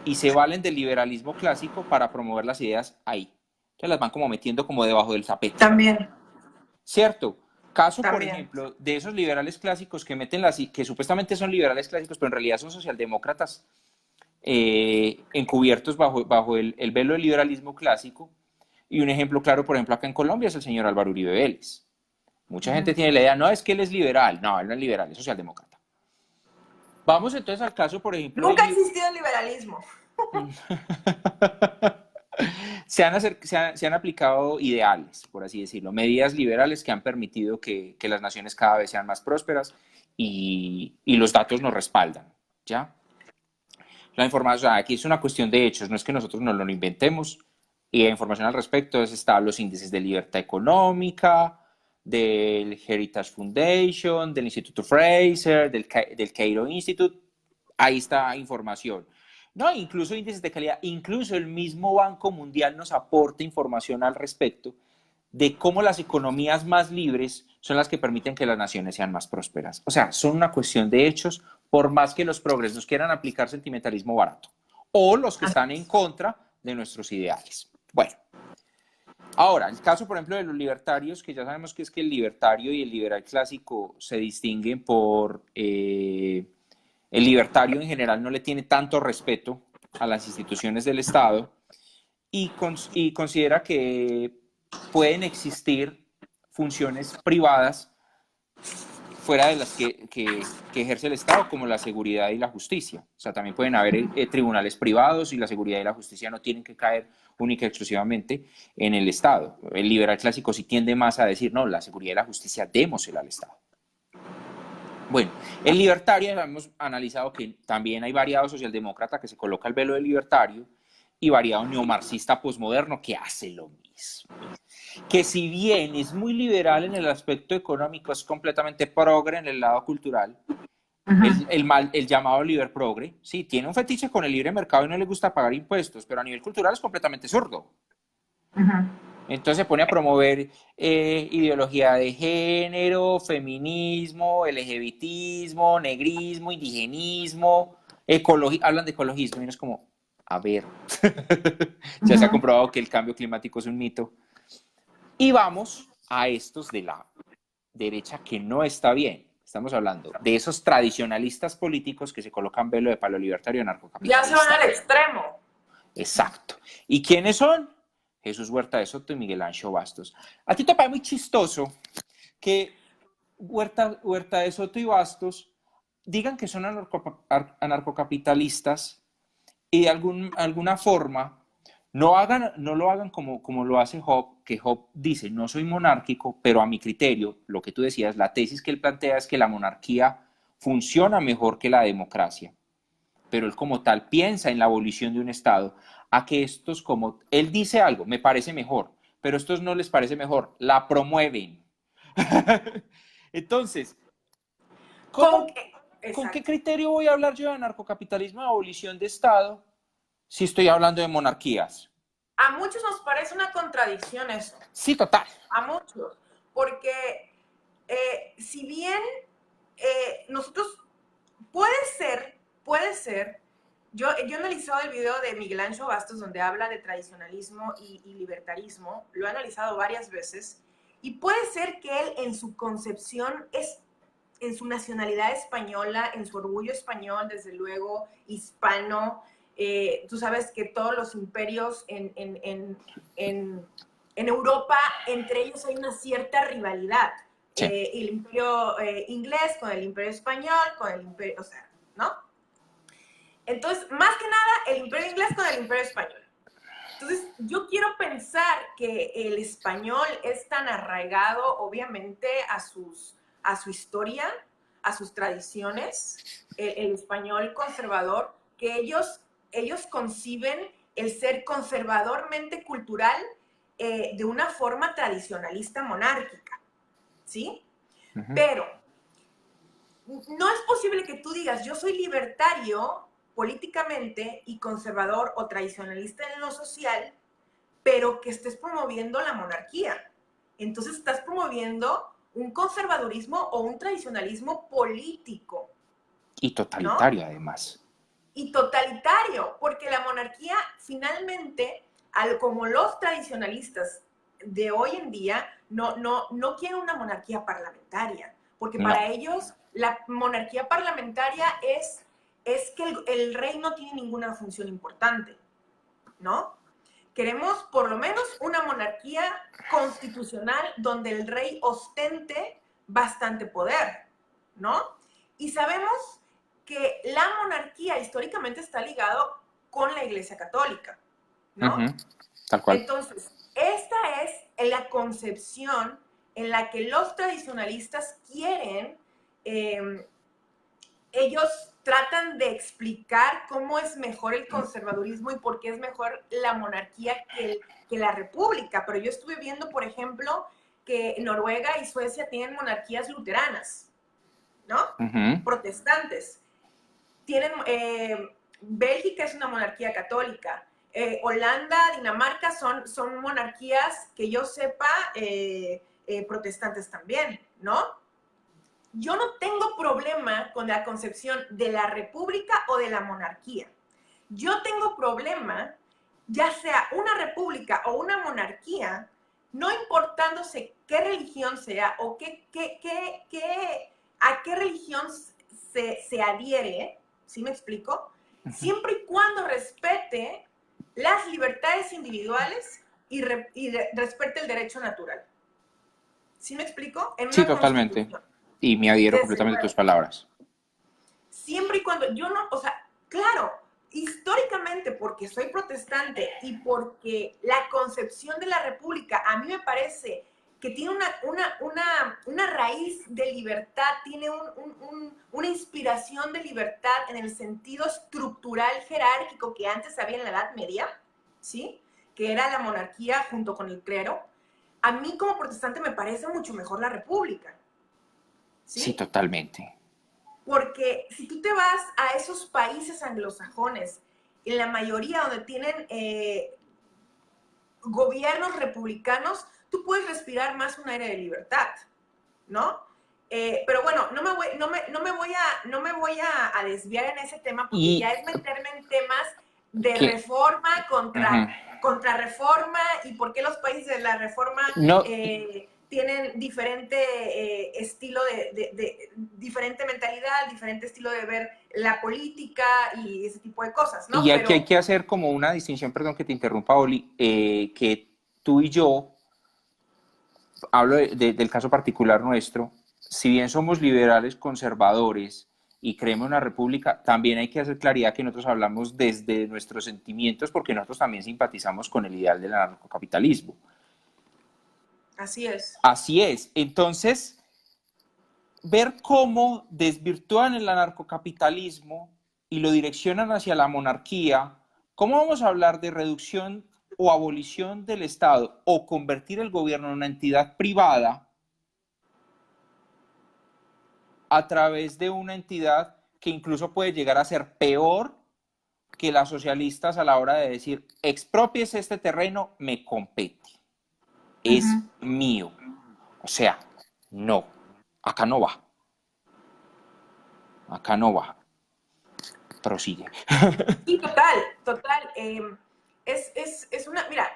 y se valen del liberalismo clásico para promover las ideas ahí. Entonces las van como metiendo como debajo del tapete. También. ¿Cierto? Caso, por También. ejemplo, de esos liberales clásicos que meten que supuestamente son liberales clásicos, pero en realidad son socialdemócratas encubiertos bajo el velo del liberalismo clásico. Y un ejemplo claro, por ejemplo, acá en Colombia es el señor Álvaro Uribe Vélez. Mucha gente tiene la idea, no, es que él es liberal. No, él no es liberal, es socialdemócrata. Vamos entonces al caso, por ejemplo, Nunca ha existido el liberalismo. se han aplicado ideales, por así decirlo, medidas liberales que han permitido que las naciones cada vez sean más prósperas y los datos nos respaldan, ¿ya? La información, o sea, aquí es una cuestión de hechos, no es que nosotros nos lo inventemos, y la información al respecto están los índices de libertad económica, del Heritage Foundation, del Instituto Fraser, del Cairo Institute, ahí está información. No, incluso índices de calidad, incluso el mismo Banco Mundial nos aporta información al respecto de cómo las economías más libres son las que permiten que las naciones sean más prósperas. O sea, son una cuestión de hechos, por más que los progresos quieran aplicar sentimentalismo barato, o los que están en contra de nuestros ideales. Bueno, ahora, el caso, por ejemplo, de los libertarios, que ya sabemos que es que el libertario y el liberal clásico se distinguen por... el libertario en general no le tiene tanto respeto a las instituciones del Estado y considera que pueden existir funciones privadas fuera de las que ejerce el Estado, como la seguridad y la justicia. O sea, también pueden haber tribunales privados y la seguridad y la justicia no tienen que caer única y exclusivamente en el Estado. El liberal clásico sí tiende más a decir, no, la seguridad y la justicia démosela al Estado. Bueno, el libertario, hemos analizado que también hay variado socialdemócrata que se coloca el velo de libertario y variado neomarxista posmoderno que hace lo mismo. Que si bien es muy liberal en el aspecto económico, es completamente progre en el lado cultural, el llamado liber progre, sí, tiene un fetiche con el libre mercado y no le gusta pagar impuestos, pero a nivel cultural es completamente zurdo. Entonces se pone a promover ideología de género, feminismo, LGBTismo, negrismo, indigenismo, hablan de ecologismo y no es como, a ver, ya se ha comprobado que el cambio climático es un mito. Y vamos a estos de la derecha que no está bien. Estamos hablando de esos tradicionalistas políticos que se colocan velo de palo libertario Ya se van anarcocapitalista. al extremo. Exacto. ¿Y quiénes son? Jesús Huerta de Soto y Miguel Ancho Bastos. A ti te parece muy chistoso que Huerta de Soto y Bastos digan que son anarcocapitalistas y de alguna forma no lo hagan como lo hace Hobbes, que Hobbes dice, no soy monárquico, pero a mi criterio, lo que tú decías, la tesis que él plantea es que la monarquía funciona mejor que la democracia, pero él como tal piensa en la abolición de un Estado, a que estos como, él dice algo, me parece mejor, pero estos no les parece mejor, la promueven. Entonces, ¿con qué criterio voy a hablar yo de anarcocapitalismo, de abolición de Estado, sí estoy hablando de monarquías. A muchos nos parece una contradicción eso, Sí, total. a muchos, porque si bien nosotros, puede ser, yo he analizado el video de Miguel Ancho Bastos donde habla de tradicionalismo y libertarismo, lo he analizado varias veces, y puede ser que él en su concepción en su nacionalidad española, en su orgullo español, desde luego, hispano. Tú sabes que todos los imperios en Europa, entre ellos hay una cierta rivalidad. Sí. El imperio inglés con el imperio español, con el imperio, o sea, ¿no? Entonces, más que nada, el imperio inglés con el imperio español. Entonces, yo quiero pensar que el español es tan arraigado, obviamente, a su historia, a sus tradiciones, el español conservador, que ellos conciben el ser conservadormente cultural de una forma tradicionalista monárquica, ¿sí? Pero no es posible que tú digas, yo soy libertario políticamente y conservador o tradicionalista en lo social, pero que estés promoviendo la monarquía. Entonces estás promoviendo un conservadurismo o un tradicionalismo político, Y ¿no? totalitario, además. Y totalitario, porque la monarquía finalmente, como los tradicionalistas de hoy en día, no quieren una monarquía parlamentaria, porque No. para ellos la monarquía parlamentaria es que el rey no tiene ninguna función importante, ¿no? Queremos por lo menos una monarquía constitucional donde el rey ostente bastante poder, ¿no? Y sabemos que la monarquía históricamente está ligado con la Iglesia Católica, ¿no? Tal cual. Entonces, esta es la concepción en la que los tradicionalistas quieren, ellos tratan de explicar cómo es mejor el conservadurismo y por qué es mejor la monarquía que la república. Pero yo estuve viendo, por ejemplo, que Noruega y Suecia tienen monarquías luteranas, ¿no? Protestantes. Tienen, Bélgica es una monarquía católica. Holanda, Dinamarca son monarquías que yo sepa protestantes también, ¿no? Yo no tengo problema con la concepción de la república o de la monarquía. Yo tengo problema, ya sea una república o una monarquía, no importándose qué religión sea o a qué religión se adhiere, ¿sí me explico? Siempre y cuando respete las libertades individuales y respete el derecho natural. ¿Sí me explico? En Sí, una totalmente. constitución. Y me adhiero Desde completamente a tus luego. palabras. Siempre y cuando yo no, o sea, claro, históricamente porque soy protestante y porque la concepción de la república a mí me parece que tiene una raíz de libertad, tiene una inspiración de libertad en el sentido estructural jerárquico que antes había en la Edad Media, ¿sí? Que era la monarquía junto con el clero. A mí como protestante me parece mucho mejor la república, Sí, ¿sí? totalmente. Porque si tú te vas a esos países anglosajones, en la mayoría donde tienen gobiernos republicanos, tú puedes respirar más un aire de libertad, ¿no? Pero bueno, no me voy a desviar en ese tema porque Y ya es meterme en temas de que reforma uh-huh. contra reforma y por qué los países de la reforma No, tienen diferente estilo diferente mentalidad, diferente estilo de ver la política y ese tipo de cosas, ¿no? y aquí hay Pero que hacer como una distinción, perdón que te interrumpa, Oli, que tú y yo, hablo del caso particular nuestro, si bien somos liberales conservadores y creemos en una república, también hay que hacer claridad que nosotros hablamos desde nuestros sentimientos porque nosotros también simpatizamos con el ideal del anarcocapitalismo. así es. Así es. Entonces, ver cómo desvirtúan el anarcocapitalismo y lo direccionan hacia la monarquía, ¿cómo vamos a hablar de reducción o abolición del Estado o convertir el gobierno en una entidad privada a través de una entidad que incluso puede llegar a ser peor que las socialistas a la hora de decir expropiese este terreno me compete, es mío. O sea, no, acá no va, acá no va. Prosigue. Sí, total, total. Es una, mira,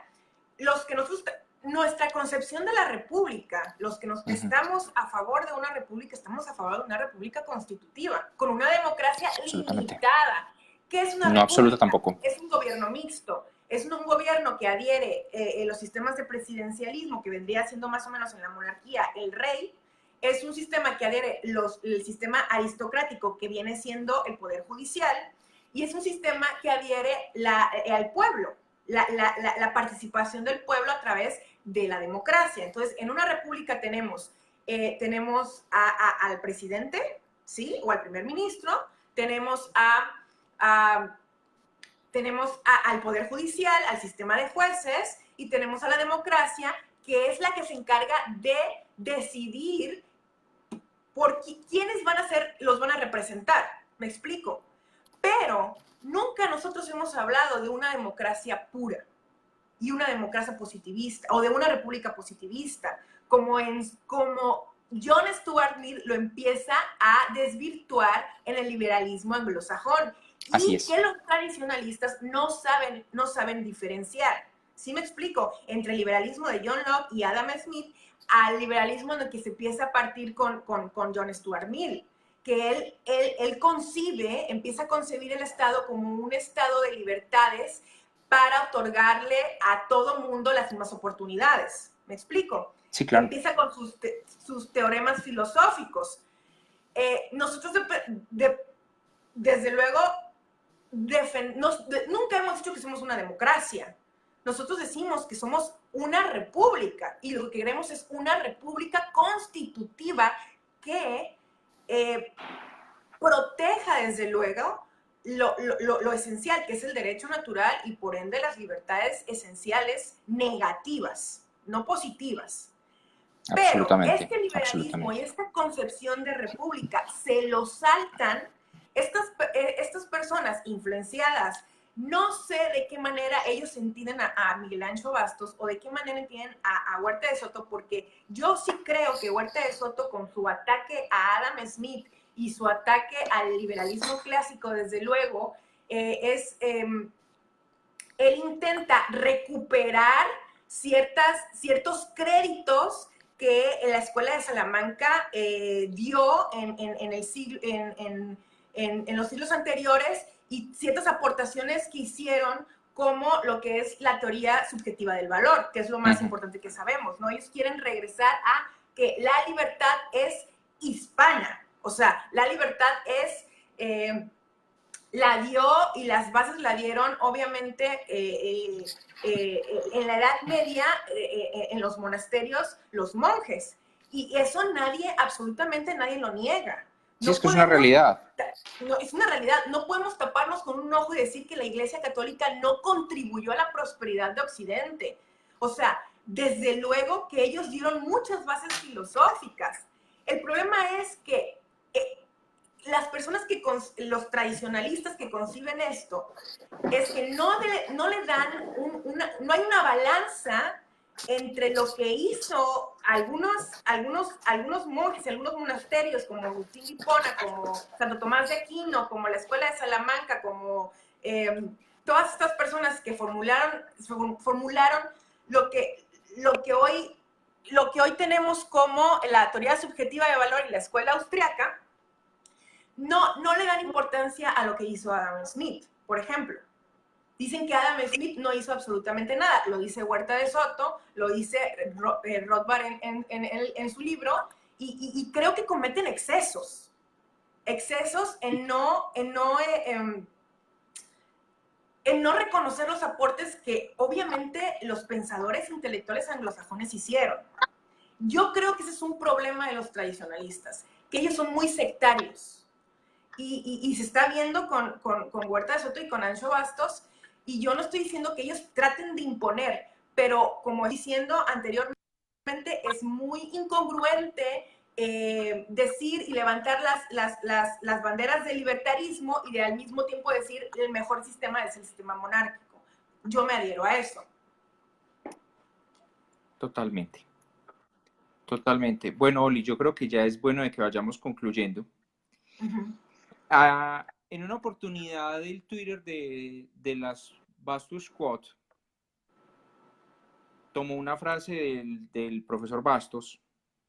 los que nosotros, nuestra concepción de la república, los que nos estamos a favor de una república, estamos a favor de una república constitutiva, con una democracia Absolutamente. limitada. ¿Qué es una No absoluta república? tampoco. Es un gobierno mixto, es un gobierno que adhiere los sistemas de presidencialismo, que vendría siendo más o menos en la monarquía el rey, es un sistema que adhiere el sistema aristocrático, que viene siendo el poder judicial, y es un sistema que adhiere al pueblo, la participación del pueblo a través de la democracia. Entonces, en una república tenemos al presidente, ¿sí? O al primer ministro, tenemos al poder judicial, al sistema de jueces, y tenemos a la democracia, que es la que se encarga de decidir por quiénes los van a representar. ¿Me explico? Pero nunca nosotros hemos hablado de una democracia pura y una democracia positivista, o de una república positivista, como John Stuart Mill lo empieza a desvirtuar en el liberalismo anglosajón. Así Y es. que los tradicionalistas no saben diferenciar. ¿Sí me explico? Entre el liberalismo de John Locke y Adam Smith, al liberalismo en el que se empieza a partir con John Stuart Mill, que él empieza a concebir el Estado como un estado de libertades para otorgarle a todo mundo las mismas oportunidades. ¿Me explico? Sí, claro. Empieza con sus teoremas filosóficos. Nosotros, desde luego, nunca hemos dicho que somos una democracia. Nosotros decimos que somos una república, y lo que queremos es una república constitutiva que proteja, desde luego, lo esencial, que es el derecho natural, y por ende las libertades esenciales negativas, no positivas. Pero este liberalismo y esta concepción de república se lo saltan estas personas influenciadas. No sé de qué manera ellos entienden a Miguel Ancho Bastos, o de qué manera entienden a Huerta de Soto, porque yo sí creo que Huerta de Soto, con su ataque a Adam Smith y su ataque al liberalismo clásico, desde luego, él intenta recuperar ciertos créditos que la Escuela de Salamanca dio en los siglos anteriores, y ciertas aportaciones que hicieron, como lo que es la teoría subjetiva del valor, que es lo más importante que sabemos, ¿no? Ellos quieren regresar a que la libertad es hispana, o sea, la libertad la dio, y las bases la dieron, obviamente, en la Edad Media, en los monasterios, los monjes. Y eso absolutamente nadie lo niega. Sí, es que es una realidad. No, es una realidad. No podemos taparnos con un ojo y decir que la Iglesia Católica no contribuyó a la prosperidad de Occidente. O sea, desde luego que ellos dieron muchas bases filosóficas. El problema es que las personas los tradicionalistas que conciben esto, es que no le dan no hay una balanza entre lo que hizo algunos monjes, algunos monasterios, como Agustín de Hipona, como Santo Tomás de Aquino, como la Escuela de Salamanca, como todas estas personas que formularon lo que hoy tenemos como la teoría subjetiva de valor y la escuela austriaca. No le dan importancia a lo que hizo Adam Smith, por ejemplo. Dicen que Adam Smith no hizo absolutamente nada. Lo dice Huerta de Soto, lo dice Rothbard en su libro, y creo que cometen excesos en no reconocer los aportes que obviamente los pensadores intelectuales anglosajones hicieron. Yo creo que ese es un problema de los tradicionalistas, que ellos son muy sectarios. Y se está viendo con Huerta de Soto y con Ancho Bastos, y yo no estoy diciendo que ellos traten de imponer, pero como diciendo anteriormente, es muy incongruente decir y levantar las banderas del libertarismo y de al mismo tiempo decir el mejor sistema es el sistema monárquico. Yo me adhiero a eso. Totalmente. Totalmente. Bueno, Oli, yo creo que ya es bueno de que vayamos concluyendo. En una oportunidad del Twitter de las Bastos Squad, tomó una frase del profesor Bastos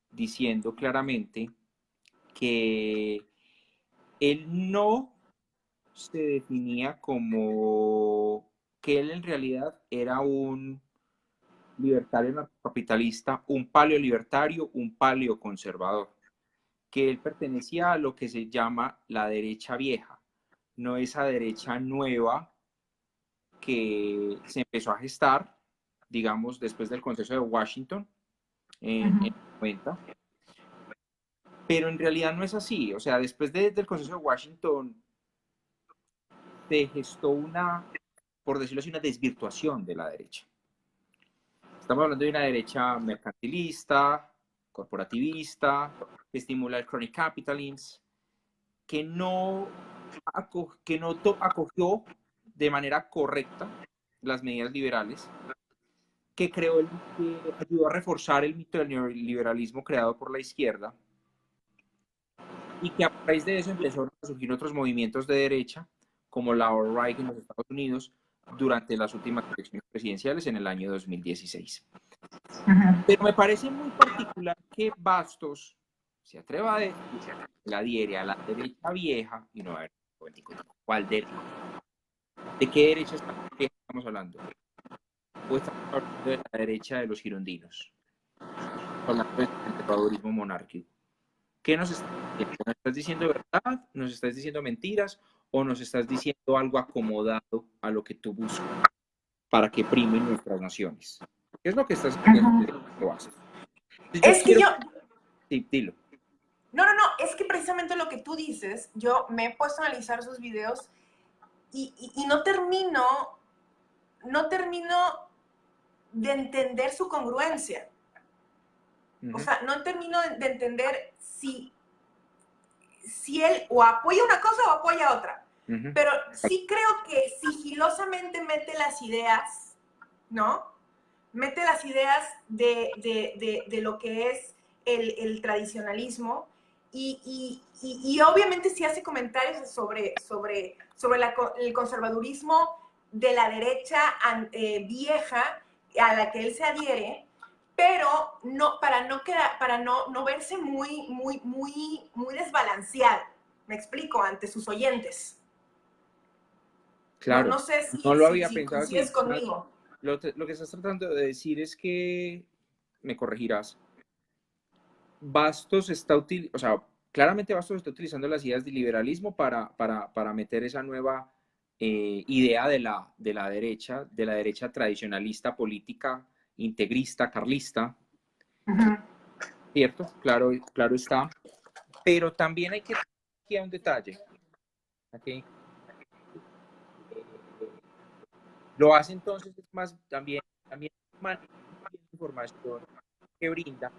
diciendo claramente que él no se definía como que él en realidad era un libertario capitalista, un paleolibertario, un paleoconservador, que él pertenecía a lo que se llama la derecha vieja, no esa derecha nueva que se empezó a gestar, digamos, después del Consenso de Washington en el 90. Pero en realidad no es así. O sea, después del Consenso de Washington se gestó una, por decirlo así, una desvirtuación de la derecha. Estamos hablando de una derecha mercantilista, corporativista, que estimula el crony capitalism, que no acogió de manera correcta las medidas liberales, que ayudó a reforzar el mito del neoliberalismo creado por la izquierda, y que a raíz de eso empezaron a surgir otros movimientos de derecha, como la alt-right en los Estados Unidos, durante las últimas elecciones presidenciales en el año 2016. Pero me parece muy particular que Bastos se atreva a decir que la adhiere a la derecha vieja, y no a ver, ¿cuál derecha? ¿De qué derecha estamos hablando? ¿O estamos hablando de la derecha de los girondinos? Hablando del conservadurismo monárquico. ¿Qué nos estás diciendo? ¿Nos estás diciendo verdad? ¿Nos estás diciendo mentiras? ¿O nos estás diciendo algo acomodado a lo que tú buscas para que primen nuestras naciones? ¿Qué es lo que estás haciendo? Lo haces. Es que yo... Sí, dilo. No, es que precisamente lo que tú dices, yo me he puesto a analizar sus videos y no termino de entender su congruencia. O sea, no termino de entender si él o apoya una cosa o apoya otra. Pero sí creo que sigilosamente mete las ideas, ¿no? Mete las ideas de lo que es el tradicionalismo y obviamente sí hace comentarios sobre el conservadurismo de la derecha vieja a la que él se adhiere, pero no, para no verse muy desbalanceado, me explico, ante sus oyentes. Claro, no sé no lo había si pensado coincides así. conmigo. Lo que estás tratando de decir es que, me corregirás, Bastos o sea, claramente Bastos está utilizando las ideas del liberalismo para meter esa nueva idea de la derecha tradicionalista, política, integrista, carlista, ¿cierto? Claro, claro está. Pero también hay que aquí a un detalle. ¿Okay? Lo hace entonces es más también información que brinda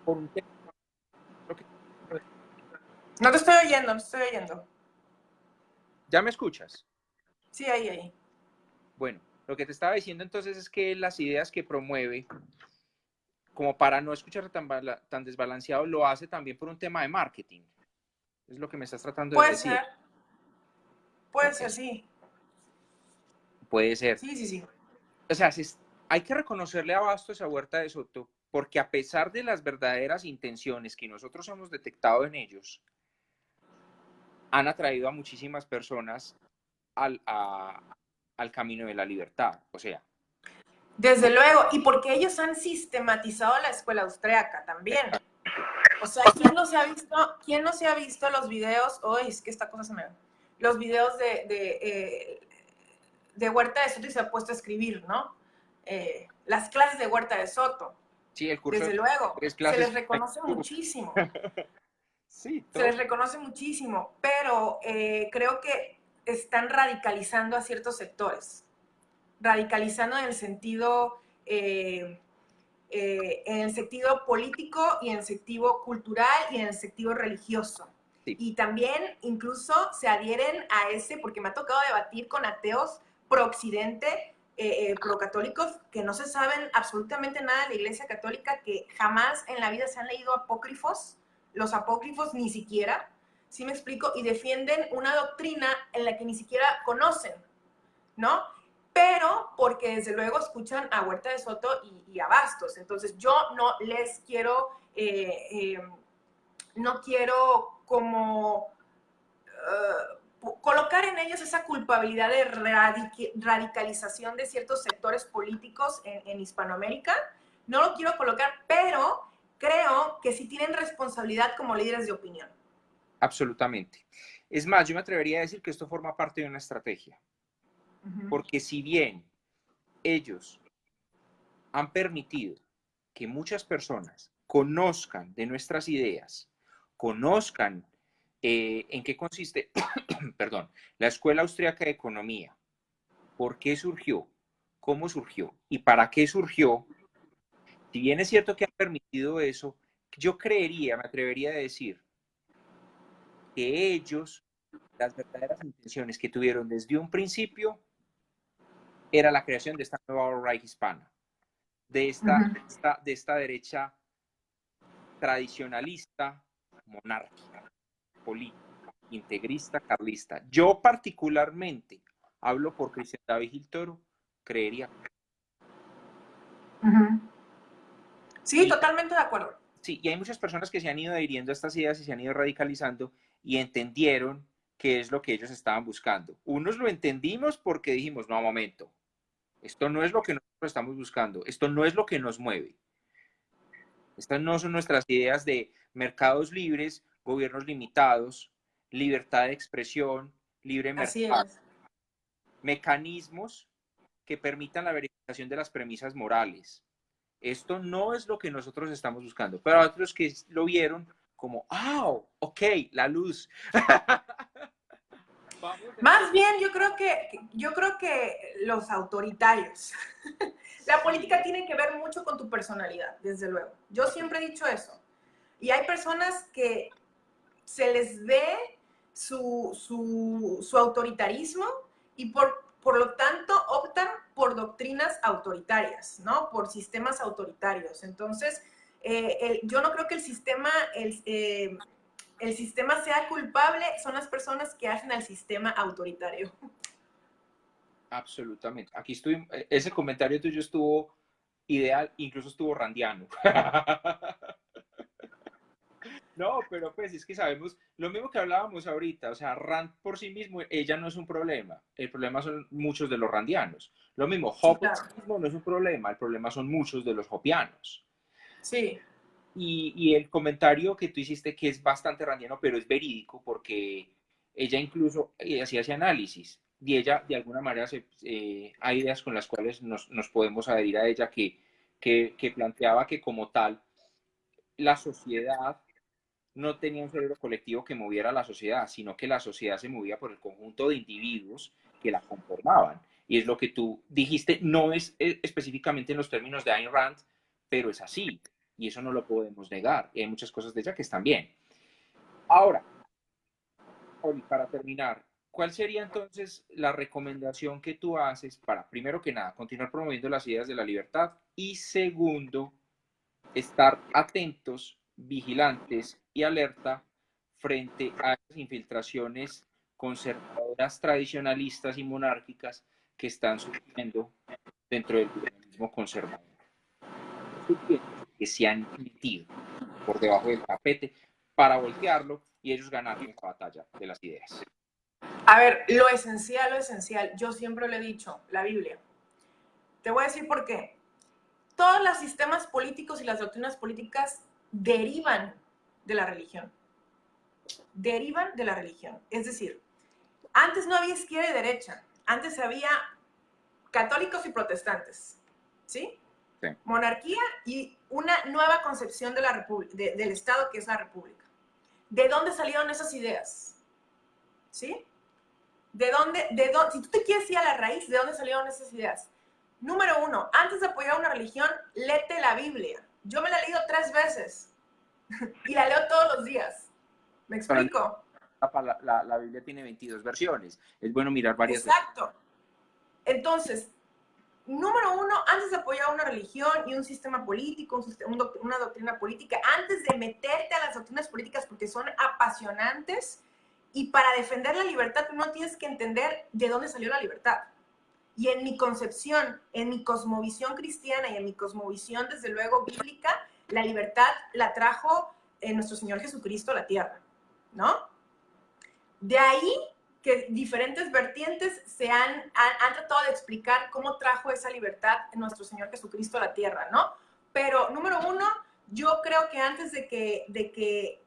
por un tema. No te estoy oyendo, no te estoy oyendo. ¿Ya me escuchas? Sí, ahí. Bueno, lo que te estaba diciendo entonces es que las ideas que promueve, como para no escuchar tan desbalanceado, lo hace también por un tema de marketing. Es lo que me estás tratando de decir. Puede ser, sí. Puede ser. Sí. O sea, hay que reconocerle a Bastos a Huerta de Soto, porque a pesar de las verdaderas intenciones que nosotros hemos detectado en ellos, han atraído a muchísimas personas al camino de la libertad. O sea. Desde luego, y porque ellos han sistematizado la escuela austríaca también. O sea, ¿quién no se ha visto los videos? Uy, es que esta cosa se me... Los videos de Huerta de Soto y se ha puesto a escribir, ¿no? Las clases de Huerta de Soto. Sí, el curso. Desde luego, se les reconoce muchísimo. Sí, todo. Se les reconoce muchísimo, pero creo que están radicalizando a ciertos sectores. Radicalizando en el sentido en el sentido político y en el sentido cultural y en el sentido religioso. Sí. Y también incluso se adhieren a ese, porque me ha tocado debatir con ateos pro-occidente, pro-católicos, que no se saben absolutamente nada de la Iglesia Católica, que jamás en la vida se han leído apócrifos, los apócrifos ni siquiera, ¿sí me explico? Y defienden una doctrina en la que ni siquiera conocen, ¿no? Pero porque desde luego escuchan a Huerta de Soto y a Bastos. Entonces yo no les quiero, no quiero como colocar en ellos esa culpabilidad de radicalización de ciertos sectores políticos en Hispanoamérica. No lo quiero colocar, pero creo que sí tienen responsabilidad como líderes de opinión. Absolutamente. Es más, yo me atrevería a decir que esto forma parte de una estrategia. Porque si bien ellos han permitido que muchas personas conozcan de nuestras ideas, conozcan en qué consiste, perdón, la Escuela Austriaca de Economía, por qué surgió, cómo surgió y para qué surgió, si bien es cierto que han permitido eso, yo creería, me atrevería a decir, que ellos, las verdaderas intenciones que tuvieron desde un principio, era la creación de esta nueva Reich hispana, de esta derecha tradicionalista, monárquica, política, integrista, carlista. Yo particularmente hablo por Cristian David Gil Toro, creería. Sí, totalmente de acuerdo. Sí, y hay muchas personas que se han ido adhiriendo a estas ideas y se han ido radicalizando y entendieron qué es lo que ellos estaban buscando. Unos lo entendimos porque dijimos, no, momento, esto no es lo que nosotros estamos buscando, esto no es lo que nos mueve. Estas no son nuestras ideas de mercados libres, gobiernos limitados, libertad de expresión, libre Así mercado, es. mecanismos que permitan la verificación de las premisas morales. Esto no es lo que nosotros estamos buscando, pero hay otros que lo vieron como, ok, la luz. Más bien, yo creo que los autoritarios. La política tiene que ver mucho con tu personalidad, desde luego. Yo siempre he dicho eso. Y hay personas que se les ve su autoritarismo y por lo tanto optan por doctrinas autoritarias, ¿no? Por sistemas autoritarios. Entonces, yo no creo que el sistema sea culpable, son las personas que hacen al sistema autoritario. Absolutamente. Aquí estoy, ese comentario tuyo estuvo ideal, incluso estuvo randiano. No, pero pues es que sabemos lo mismo que hablábamos ahorita, o sea, Rand por sí mismo, ella no es un problema, el problema son muchos de los randianos. Lo mismo, Sí, Hop por claro. sí mismo no es un problema, el problema son muchos de los hopianos. Sí. Y el comentario que tú hiciste, que es bastante randiano, pero es verídico, porque ella incluso hacía ese análisis, y ella de alguna manera hay ideas con las cuales nos podemos adherir a ella, que planteaba que como tal, la sociedad no tenía un cerebro colectivo que moviera a la sociedad, sino que la sociedad se movía por el conjunto de individuos que la conformaban. Y es lo que tú dijiste, no es específicamente en los términos de Ayn Rand, pero es así. Y eso no lo podemos negar. Y hay muchas cosas de ella que están bien. Ahora, Oli, para terminar, ¿cuál sería entonces la recomendación que tú haces para, primero que nada, continuar promoviendo las ideas de la libertad y segundo, estar atentos, vigilantes y alerta frente a esas infiltraciones conservadoras, tradicionalistas y monárquicas que están surgiendo dentro del liberalismo conservador? Que se han metido por debajo del tapete para voltearlo y ellos ganar la batalla de las ideas. A ver, lo esencial, yo siempre lo he dicho, la Biblia. Te voy a decir por qué. Todos los sistemas políticos y las doctrinas políticas derivan de la religión. Derivan de la religión. Es decir, antes no había izquierda y derecha. Antes había católicos y protestantes. ¿Sí? Sí. Monarquía y una nueva concepción de del Estado que es la República. ¿De dónde salieron esas ideas? ¿Sí? Si tú te quieres ir a la raíz, ¿de dónde salieron esas ideas? Número uno, antes de apoyar una religión, léete la Biblia. Yo me la he leído 3 veces y la leo todos los días. ¿Me Pero explico? la Biblia tiene 22 versiones. Es bueno mirar varias versiones. Exacto. Entonces, número uno, antes de apoyar una religión y un sistema político, una doctrina política, antes de meterte a las doctrinas políticas porque son apasionantes, y para defender la libertad, primero tienes que entender de dónde salió la libertad. Y en mi concepción, en mi cosmovisión cristiana y en mi cosmovisión, desde luego, bíblica, la libertad la trajo nuestro Señor Jesucristo a la tierra, ¿no? De ahí que diferentes vertientes han tratado de explicar cómo trajo esa libertad nuestro Señor Jesucristo a la tierra, ¿no? Pero, número uno, yo creo que antes de que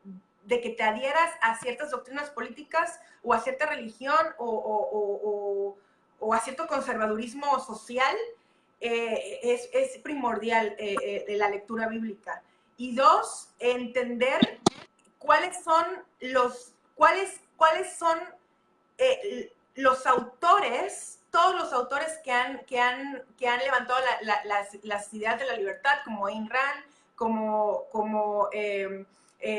te adhieras a ciertas doctrinas políticas o a cierta religión o a cierto conservadurismo social, es primordial la lectura bíblica. Y dos, entender cuáles son los autores, todos los autores que han levantado las ideas de la libertad, como Ayn Rand, como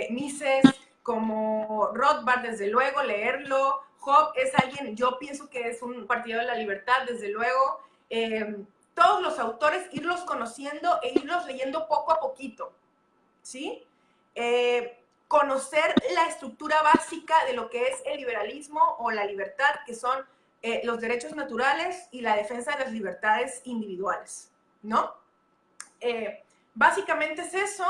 Mises, como Rothbard, desde luego, leerlo. Job es alguien, yo pienso que es un partidario de la libertad, desde luego. Todos los autores, irlos conociendo e irlos leyendo poco a poquito, ¿sí? Conocer la estructura básica de lo que es el liberalismo o la libertad, que son los derechos naturales y la defensa de las libertades individuales, ¿no? Básicamente es eso,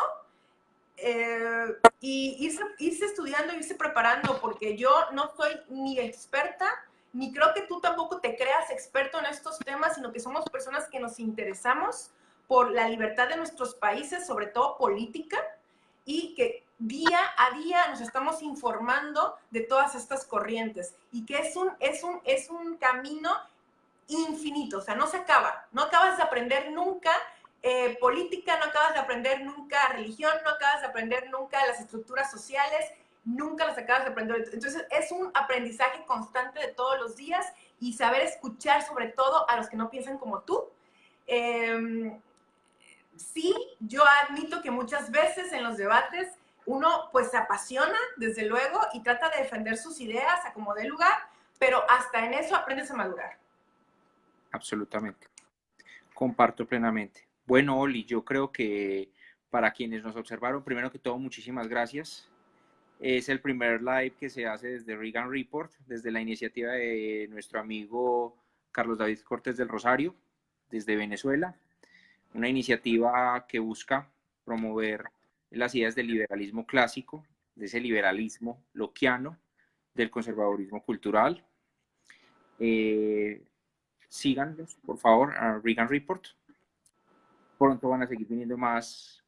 y irse estudiando, irse preparando, porque yo no soy ni experta, ni creo que tú tampoco te creas experto en estos temas, sino que somos personas que nos interesamos por la libertad de nuestros países, sobre todo política, y que día a día nos estamos informando de todas estas corrientes, y que es un camino infinito, o sea, no se acaba, no acabas de aprender nunca política, no acabas de aprender nunca religión, no acabas de aprender nunca las estructuras sociales, nunca las acabas de aprender. Entonces es un aprendizaje constante de todos los días y saber escuchar sobre todo a los que no piensan como tú. Sí, yo admito que muchas veces en los debates uno pues se apasiona, desde luego, y trata de defender sus ideas a como dé lugar, pero hasta en eso aprendes a madurar. Absolutamente. Comparto plenamente. Bueno, Oli, yo creo que para quienes nos observaron, primero que todo, muchísimas gracias. Es el primer live que se hace desde Reagan Report, desde la iniciativa de nuestro amigo Carlos David Cortés del Rosario, desde Venezuela. Una iniciativa que busca promover las ideas del liberalismo clásico, de ese liberalismo lockeano, del conservadurismo cultural. Síganlos, por favor, a Reagan Report. Pronto van a seguir viniendo más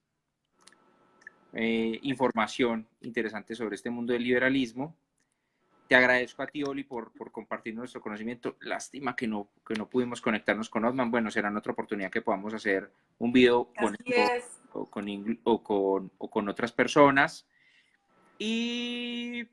información interesante sobre este mundo del liberalismo. Te agradezco a ti, Oli, por compartir nuestro conocimiento. Lástima que no pudimos conectarnos con Osman. Bueno, será en otra oportunidad que podamos hacer un video con o con otras personas. Y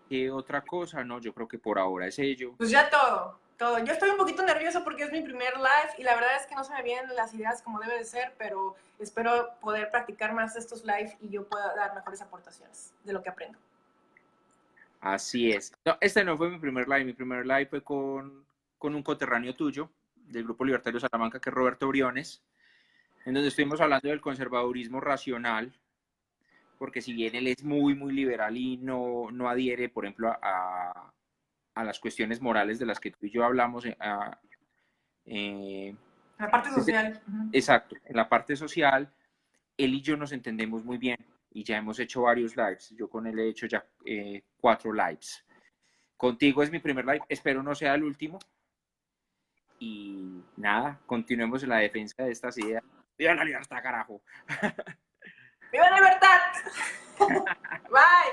¿qué otra cosa? No, yo creo que por ahora es ello. Pues ya todo. Yo estoy un poquito nervioso porque es mi primer live y la verdad es que no se me vienen las ideas como debe de ser, pero espero poder practicar más estos live y yo pueda dar mejores aportaciones de lo que aprendo. Así es. No, este no fue mi primer live fue con un coterráneo tuyo, del Grupo Libertario Salamanca, que es Roberto Briones, en donde estuvimos hablando del conservadurismo racional, porque si bien él es muy, muy liberal y no adhiere, por ejemplo, a las cuestiones morales de las que tú y yo hablamos, la parte social. Exacto, en la parte social, él y yo nos entendemos muy bien y ya hemos hecho varios lives. Yo con él he hecho ya 4 lives. Contigo es mi primer live, espero no sea el último. Y nada, continuemos en la defensa de estas ideas. ¡Viva la libertad, carajo! ¡Viva la libertad! Bye.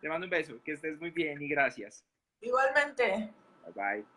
Te mando un beso, que estés muy bien y gracias. Igualmente. Bye bye.